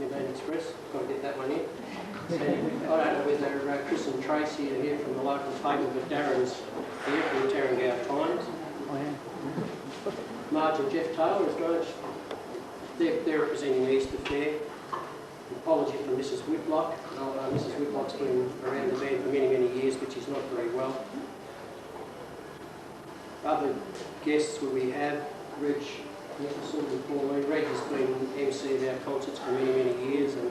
New Band Express. Got to get that one in. And I don't know whether Chris and Tracy are here from the local paper, but Darren's here from the Tarrangale Times. Oh, yeah. Marge and Jeff Taylor, as Marge, they're representing the Easter Fair. Apology for Mrs. Whitlock. Mrs. Whitlock's been around the band for many, many years, but she's not very well. Other guests where we have Reg Nicholson and Pauline. Reg has been MC of our concerts for many, many years, and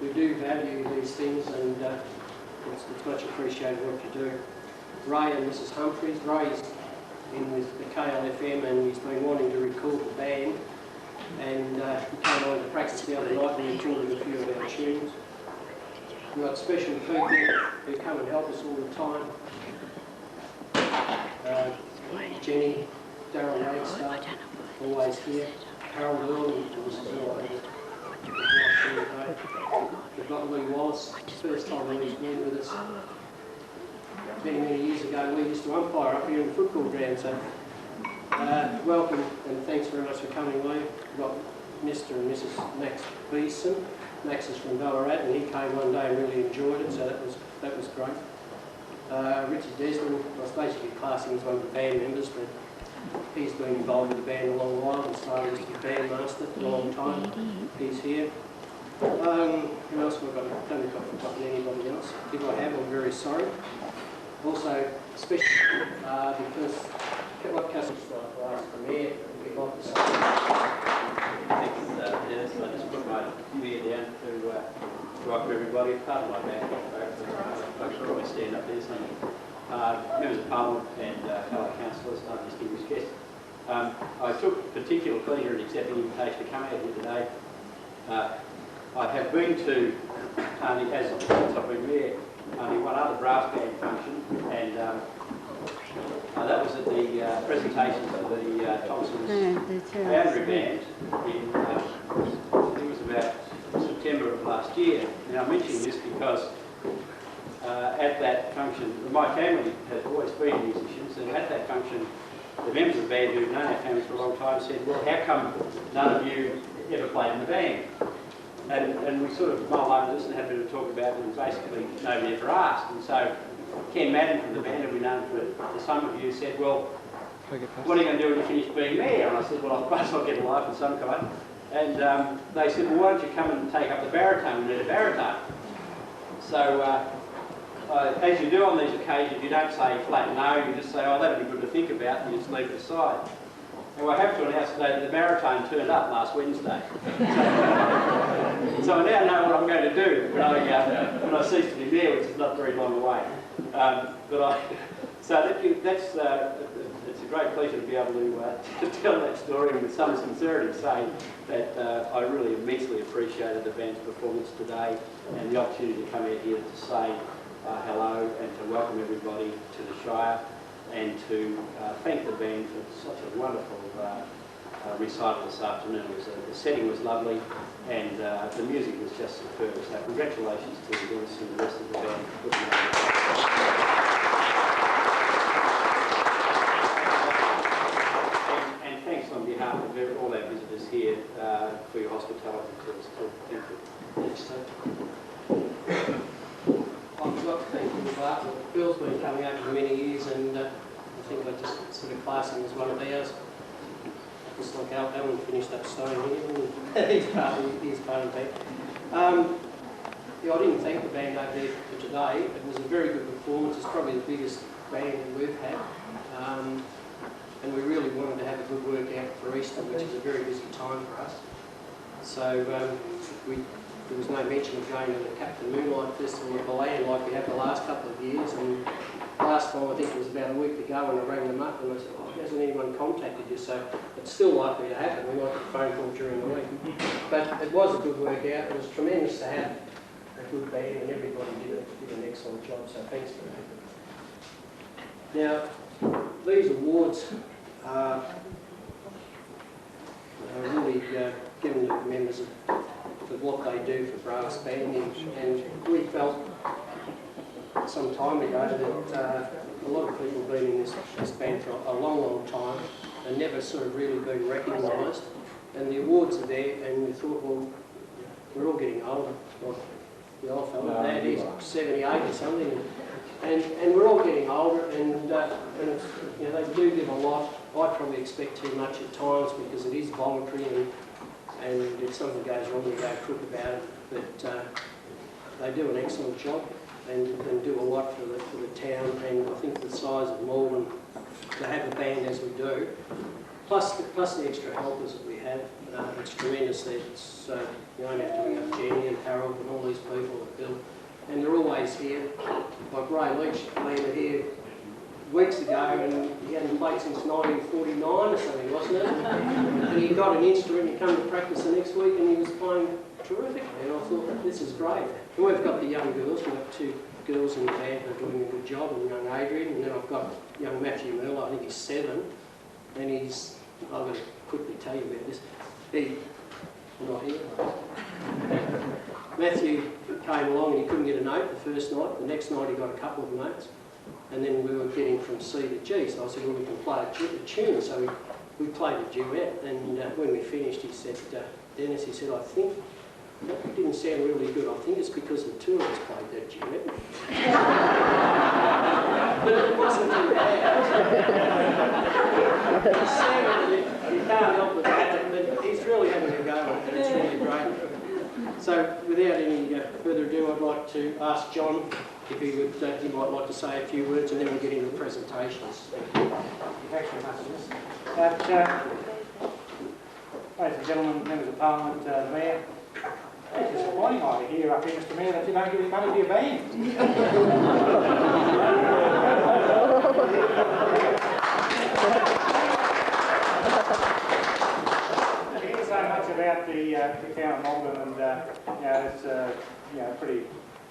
we do value these things, and it's much appreciated what you do. Ray and Mrs. Humphreys. Ray's in with the KLFM, and he's been wanting to record the band, and he came on to practice the other night and recorded a few of our tunes. We've got special people who come and help us all the time. Jenny, Darryl Wagstaff, always here. Harold Earl, who's we've got Lee Wallace, first time Lee's been with us. Many, many years ago, we used to umpire up here in the football ground, so welcome and thanks very much for coming, Lee. We've got Mr. and Mrs. Max Beeson. Max is from Ballarat, and he came one day and really enjoyed it, so that was great. Richard Desmond, I was basically classing as one of the band members, but he's been involved with the band a long while and started as the bandmaster for a long time. He's here. Who else have I got? I don't think I've forgotten anybody else. If I have, I'm very sorry. Also, especially because what customers like the last premiere, we'd like to say. Thanks, Dennis. I just put my ear down to welcome everybody. Part of my band, folks will always stand up there. Some members of Parliament and fellow councillors, distinguished guests. I took particular pleasure in accepting the invitation to come out here today. I have been to, only as I've been there, only one other brass band function, and that was at the presentation of the Thompson's Boundary Band in, I think it was about September of last year. Now I'm mentioning this because at that function, my family has always been musicians, and at that function, the members of the band who've known our families for a long time said, well, how come none of you ever played in the band? And we sort of mulled over this and had a bit of talk about it, and basically nobody ever asked. And so Ken Madden from the band, who we've known for some of you, said, well, what are you going to do when you finish being mayor? And I said, well, I suppose I'll get a life of some kind. And they said, well, why don't you come and take up the baritone? We need a baritone. So as you do on these occasions, you don't say flat no, you just say, oh, that'd be good to think about, and you just leave it aside. Well, I have to announce today that the baritone turned up last Wednesday. So I now know what I'm going to do when I cease to be mayor, which is not very long away. So it's a great pleasure to be able to tell that story, and with some sincerity say that I really immensely appreciated the band's performance today and the opportunity to come out here to say hello and to welcome everybody to the Shire, and to thank the band for such a wonderful recital this afternoon. The setting was lovely, and the music was just superb. So congratulations to Dennis and the rest of the band. And thanks on behalf of all our visitors here for your hospitality to us too. Thank you. Thanks, Steve. I forgot to thank Bill Bartlett. Bill's been coming out for many years, and I think I just sort of class him as one of ours. Just like Alan finished up stone here, he's part of that. Yeah, I didn't thank the band over there for today. It was a very good performance. It's probably the biggest band that we've had. And we really wanted to have a good workout for Easter, which is a very busy time for us. So there was no mention of going to the Captain Moonlight Festival at the Land like we have the last couple of years. And last time, I think it was about a week ago, and I rang them up and I said, oh, hasn't anyone contacted you? So it's still likely to happen. We might get a phone call during the week. But it was a good workout. It was tremendous to have a good band, and everybody did an excellent job. So thanks for that. Now, these awards are really given to the members of what they do for brass banding, and we felt some time ago that a lot of people have been in this band for a long, long time and never sort of really been recognised, and the awards are there, and we thought, well, we're all getting older. Like the old fella, Dad, he's 78 or something, and we're all getting older, and it's, you know, they do give a lot. I probably expect too much at times because it is voluntary, and if something goes wrong, we go crook about it. But they do an excellent job and do a lot for the town. And I think the size of Maldon, to have a band as we do, plus the extra helpers that we have, it's tremendous. It's, you don't have to bring up Jenny and Harold and all these people that build, and they're always here. Like Ray Leach landed here weeks ago, and he hadn't played since 1949 or something, wasn't it? And he got an instrument, he came to practice the next week, and he was playing terrifically. And I thought, this is great. And we've got the young girls. We've got 2 girls in the band that are doing a good job, and young Adrian, and then I've got young Matthew Miller. I think he's 7, and he's, I've got to quickly tell you about this. He's not here. Matthew came along and he couldn't get a note the first night. The next night he got a couple of notes, and then we were getting from C to G. So I said, well, we can play a tune. So we played a duet, and when we finished, he said, Dennis, he said, I think that didn't sound really good. I think it's because the 2 of us played that duet. But it wasn't too bad. You can't help with that, but he's really having a go at it. It's really great. So without any further ado, I'd like to ask John if he would, he might like to say a few words, and then we'll get into presentations. Thanks very much, Dennis. Ladies and gentlemen, members of Parliament, Mayor, it's disappointing I hear up here, Mr Mayor, that you don't give any money to your band. I hear so much about the town of Maldon, and you know, it's pretty,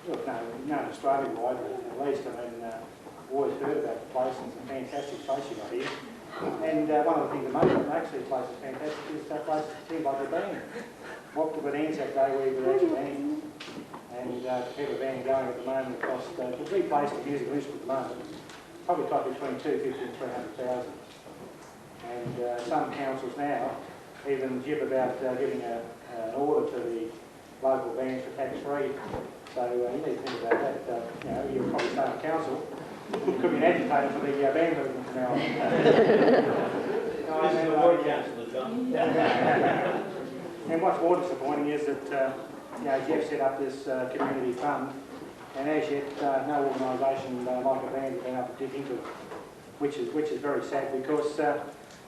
well, no, Australia-wide, but at least, I mean, I've always heard about the place, and it's a fantastic place you got here. And one of the things that makes it actually the place is fantastic is that place seems like a band. What with Anzac Day we were actually band. And to keep a band going at the moment, it costs, to replace the musical instrument at the moment, probably cost between $250,000 and $300,000. And some councils now even jib about giving an order to the local bands for tax-free. So you need to think about that. You know, you're probably saying on council, you could be an agitator for the band movement from now on. This is the ward councillor, John. And what's more disappointing is that you know, Jeff set up this community fund, and as yet no organisation like a band has been able to dip into it, which is very sad, because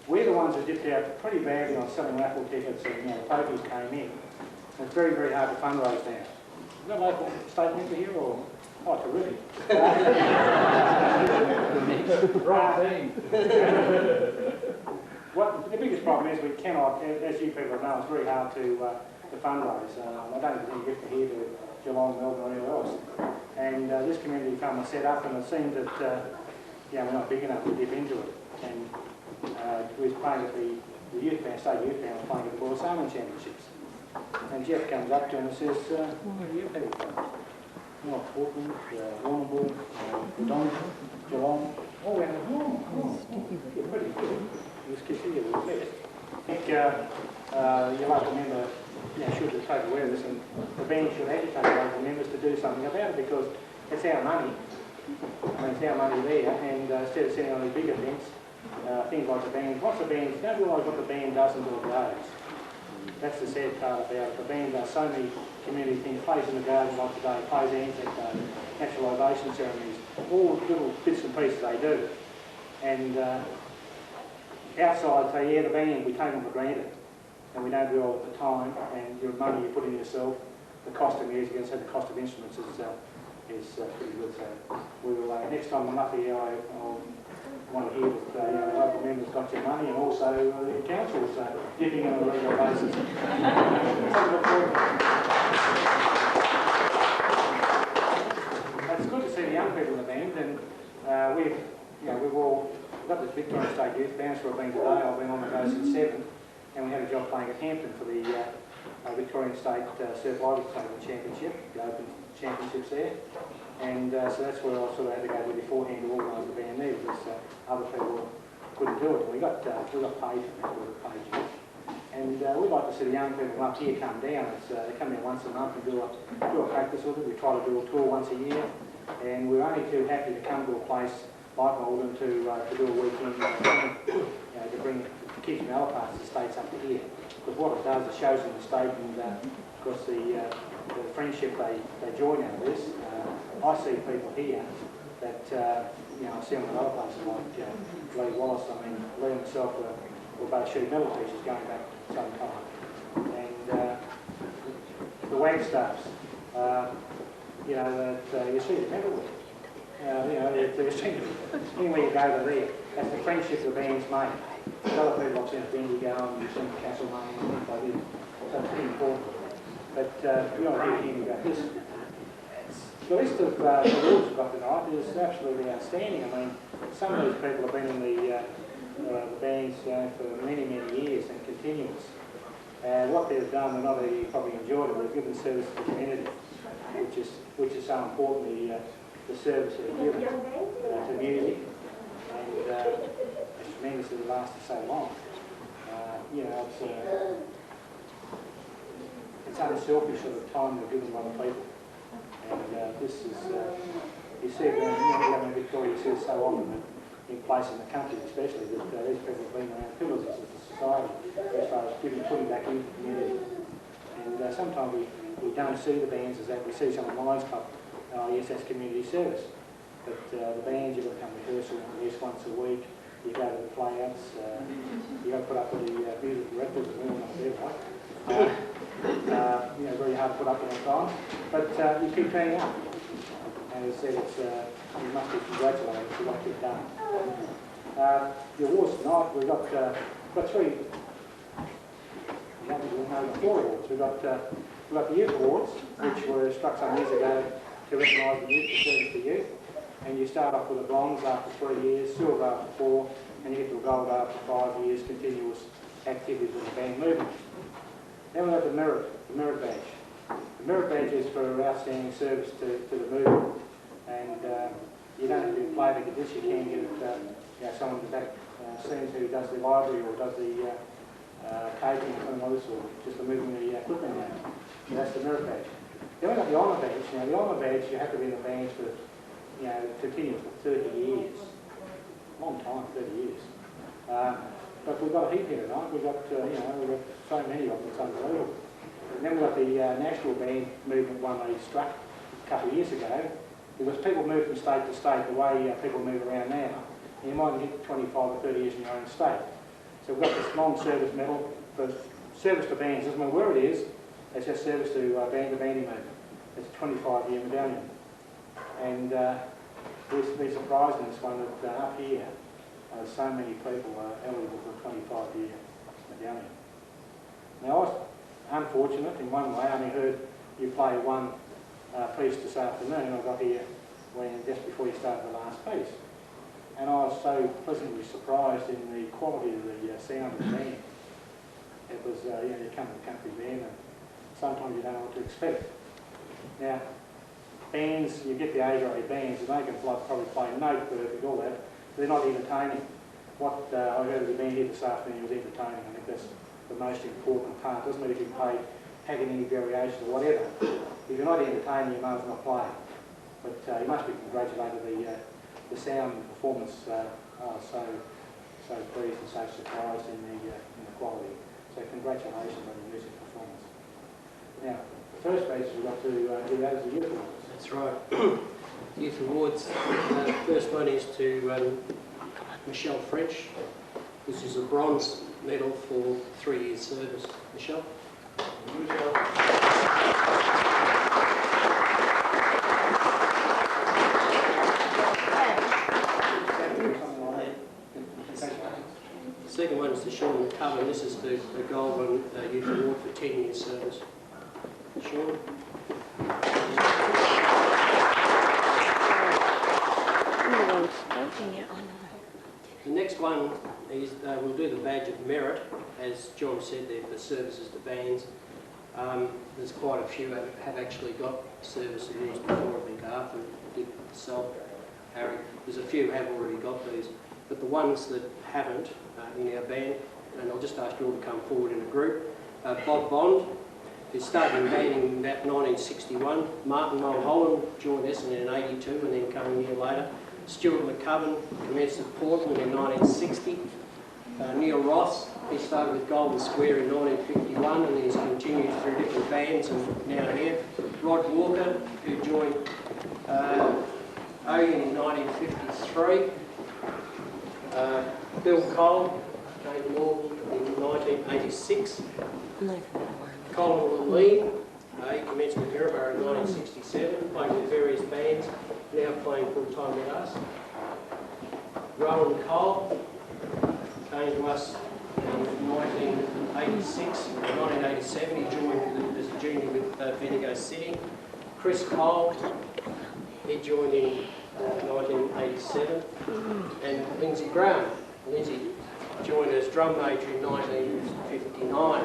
we're the ones who dipped out pretty badly on selling raffle tickets, and you know, pokies came in. And it's very, very hard to fundraise now. Is that a local state member here, or? Oh, terrific. Right thing. The biggest problem is we cannot, as you people know, it's very hard to fundraise. I don't think we get to here to Geelong, Melbourne, or anywhere else. And this community fund was set up, and it seemed that yeah, we're not big enough to dip into it. And we was playing at the youth band, state youth band, was playing at the World Sailing Championships. And Jeff comes up to him and says, where are you people from? North Portland, Warrnambool, Donington, Geelong. Oh, we went, yeah, pretty good. He was considered the best. I think your local member should be totally aware of this, and the band should agitate local members to do something about it, because it's our money. I mean, it's our money there, and instead of sitting on these big events, things like the band, what's the band, you don't realise what the band does until it goes. That's the sad part about it. The band does so many community things, plays in the garden like today, plays Anzac Day, naturalisation ceremonies, all little bits and pieces they do. And outside say, yeah, the band, we take them for granted, and we don't do all at the time, and your money you put in yourself, the cost of music, and so the cost of instruments is pretty good. So we will, next time I'm up here, I'll want to hear that the local members got your money, and also the council's dipping in on a regular basis. It's good to see the young people in the band, and we've all got this Victorian State Youth Band, where I've been today. I've been on the go since 7, and we had a job playing at Hampton for the Victorian State Surf Live Table Championship, the Open Championships there. And so that's where I sort of had to go with beforehand to organise the band there, because other people couldn't do it. And we got paid for that, we were paid. And we'd like to see the young people up here come down. They come in once a month and do a practice with it. We try to do a tour once a year. And we're only too happy to come to a place like Maldon to do a weekend, to bring kids from other parts of the states up to here. Because what it does, it shows them the state and, of course, the friendship they join out of this. I see people here that, I see them in other places like Lee Wallace. I mean, Lee and myself were both sheet metal teachers going back some time. And the Wagstaffs, that you see them everywhere. They seem to be anywhere you go to there. That's the friendship the bands make. There's other people I've seen at Bendigo and you've seen Castlemaine and things like this. So it's pretty important. But you don't hear anything about this. The list of awards we've got tonight is absolutely outstanding. I mean, some of these people have been in the bands for many, many years and continuous. What they've done, and not only probably enjoyed it, they've given service to the community, which is so important, the service that they're given to music. And it's tremendous that it lasted so long. It's unselfish sort of time they're given by the people. And this is, you see it around in Victoria, you see it so often in places in the country especially, that these people have been around pillars of society as far as putting back into the community. And sometimes we don't see the bands as that. We see some of the Lions Club, yes, that's community service. But the bands, you've got to come to rehearsal at least once a week. You go to the playouts, you've got to put up with the music directors, and we're not there, right? Very hard to put up with on time, but you keep turning up. And as I said, you must be congratulated for what you've done. The awards tonight, we've got three, four awards. We've got the Youth Awards, which were struck some years ago to recognise the youth for service to youth. And you start off with a bronze after 3 years, silver after 4, and you get to a gold after 5 years, continuous activities with the band movement. Then we've got the merit badge. The merit badge is for outstanding service to the movement. And you don't have to be a player to get this, you can get someone that seems who does the library or does the catering or something like this, or just the moving the equipment around. So that's the merit badge. Then we've got the honour badge. Now the honour badge, you have to be in the bands for continuous for 30 years. Long time, 30 years. But we've got a heap here tonight. We've got, we've got so many of them, it's unbelievable. And then we've got the national band movement one they struck a couple of years ago. Because people move from state to state the way people move around now. And you might get 25 or 30 years in your own state. So we've got this long service medal for service to bands. Doesn't matter where it is, it's just service to bandy movement. It's a 25-year medallion. And we've been surprised in this one that up here, so many people are eligible for a 25-year medallion. Now, I was unfortunate in one way. I only heard you play one piece this afternoon. I got here just before you started the last piece. And I was so pleasantly surprised in the quality of the sound of the band. It was, you come to the country band and sometimes you don't know what to expect. Now, bands, you get the A-grade bands and they can probably play note perfect, all that, but they're not entertaining. What I heard of the band here this afternoon was entertaining. I think that's the most important part. Doesn't matter if you play having any variation or whatever. If you're not entertaining, you might as well play. But you must be congratulated. The sound and performance are so pleased and so surprised in the quality. So congratulations on the music performance. Now, the first piece we've got to do that is the Youth Awards. That's right. Youth Awards. The first one is to Michelle French. This is a bronze medal for 3 years service. Michelle? The second one is to Sean McCullum. This is the Gold Youth Award for 10 years service. Sean? The next one is we'll do the Badge of Merit. As John said, they're for services to bands. There's quite a few that have actually got service awards before. I think Arthur did himself. Harry, there's a few have already got these. But the ones that haven't in our band, and I'll just ask you all to come forward in a group. Bob Bond, who started in banding in about 1961. Martin Maldon joined Essendon in 82 and then came a year later. Stuart McCubbin commenced at Portland in 1960. Neil Ross, he started with Golden Square in 1951 and he's continued through different bands and now here. Rod Walker, who joined Oyen in 1953. Bill Cole came to Maldon in 1986. Colin Lee, he commenced with Maryborough in 1967, playing with various bands, now playing full-time with us. Rowan Cole came to us in 1986, 1987, he joined as a junior with Bendigo City. Chris Cole, he joined in 1987, and Lindsay Graham. Lindsay joined as drum major in 1959.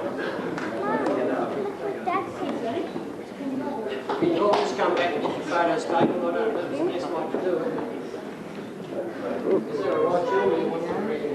Can you all just come back and get your photos taken? I don't know if there's the next one to do it. Is there a right Jill, or you want to read it?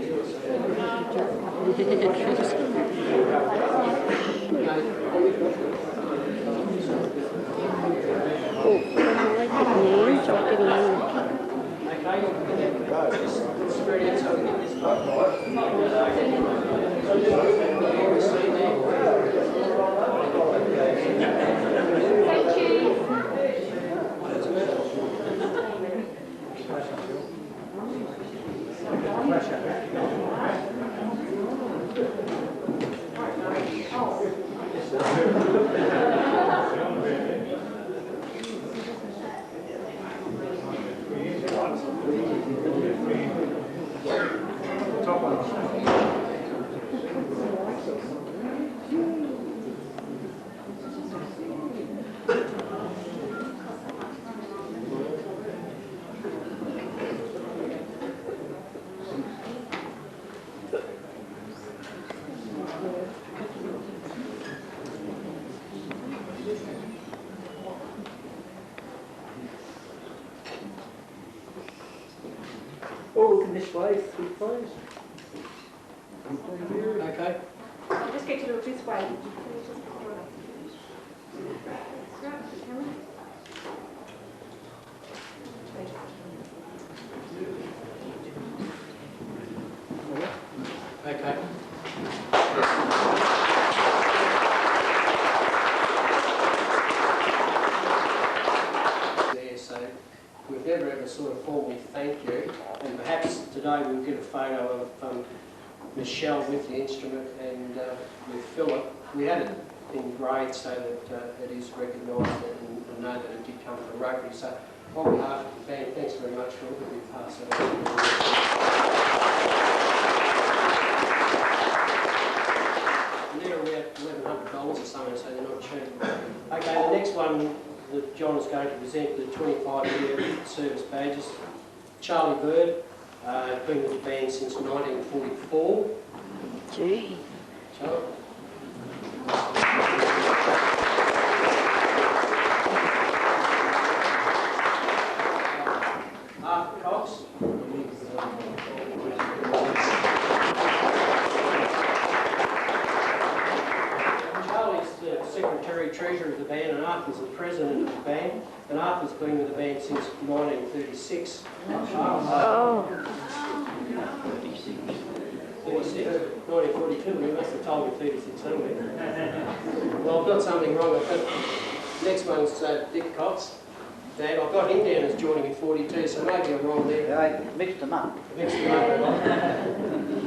All looking this way, please. Okay. I'll just get you to look this way. Okay. There, so we've never ever sort of formally thanked you, and perhaps today we'll get a photo of Michelle with the instrument and with Philip. We had it engraved so that it is recognised and know that it did come from Rotary. So on behalf of the band, thanks very much, Philip, that we pass it on. They're about $1,100 or something, so they're not cheap. Okay, the next one that John is going to present, the 25-year service badges. Charlie Bird, been with the band since 1944. Gee. Charlie. Arthur Cox. Charlie's the secretary treasurer of the band and Arthur's the president of the band. And Arthur's been with the band since 1936. Oh. 36? 1942, we must have told me 36 somewhere. Well, I've got something wrong. I've got, next one's Dick Cox. Dad, I've got him down as joining in 42, so maybe I'm wrong there. I mixed them up. Mixed them up a lot.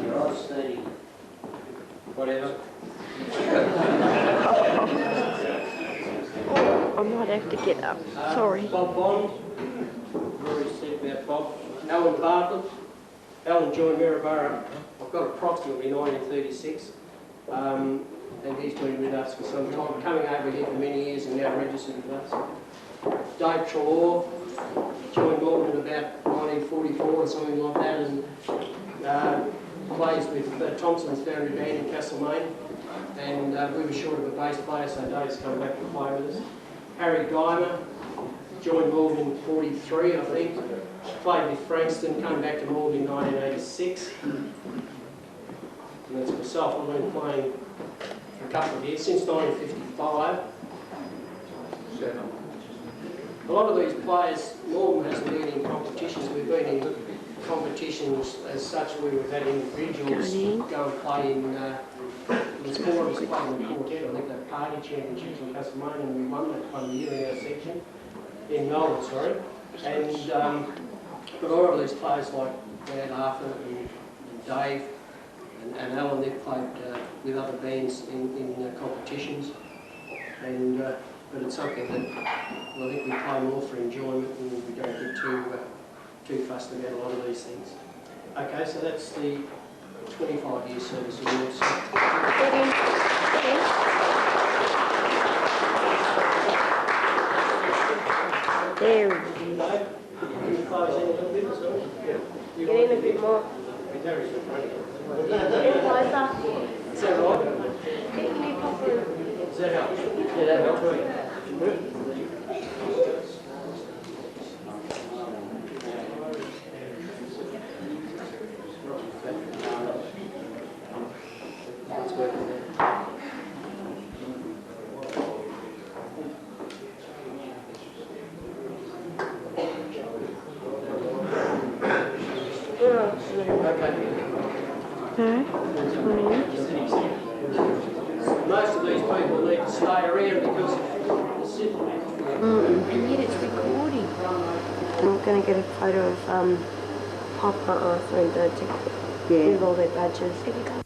You're all 30. Whatever. Oh, I might have to get up. Sorry. Bob Bond. I've already said about Bob. Alan Bartlett. Alan joined Maryborough, I've got approximately 1936. And he's been with us for some time, coming over here for many years and now registered with us. Dave Trelaw joined Maldon about 1944 or something like that, and plays with Thompson's Foundry Band in Castlemaine. And we were short of a bass player, so Dave's come back to play with us. Harry Guymer joined Maldon in 43, I think. Played with Frankston, came back to Maldon in 1986. And that's myself. I've been playing for a couple of years, since 1955. A lot of these players, Maldon hasn't been in competitions. We've been in competitions as such where we've had individuals go and play in, there's four of us playing in the quartet, I think the party championships in Tasmania, and we won that one year in our section, in Maldon, sorry. And but a lot of these players like Dad, Arthur and Dave and Alan, they've played with other bands in competitions. And but it's something that I think we play more for enjoyment and we don't get too fussed about a lot of these things. Okay, so that's the 25-year service award. There we go. Dave, can you close in a little bit as well? Yeah. Get in a bit more. Get Closer. Is that right? Can you pop in? Does that help? Yeah, that helps. Let's work with that. Okay. Most of these people need to stay around because the sit. And yet it's recording. I'm going to get a photo of Papa, Arthur and Dad with all their badges.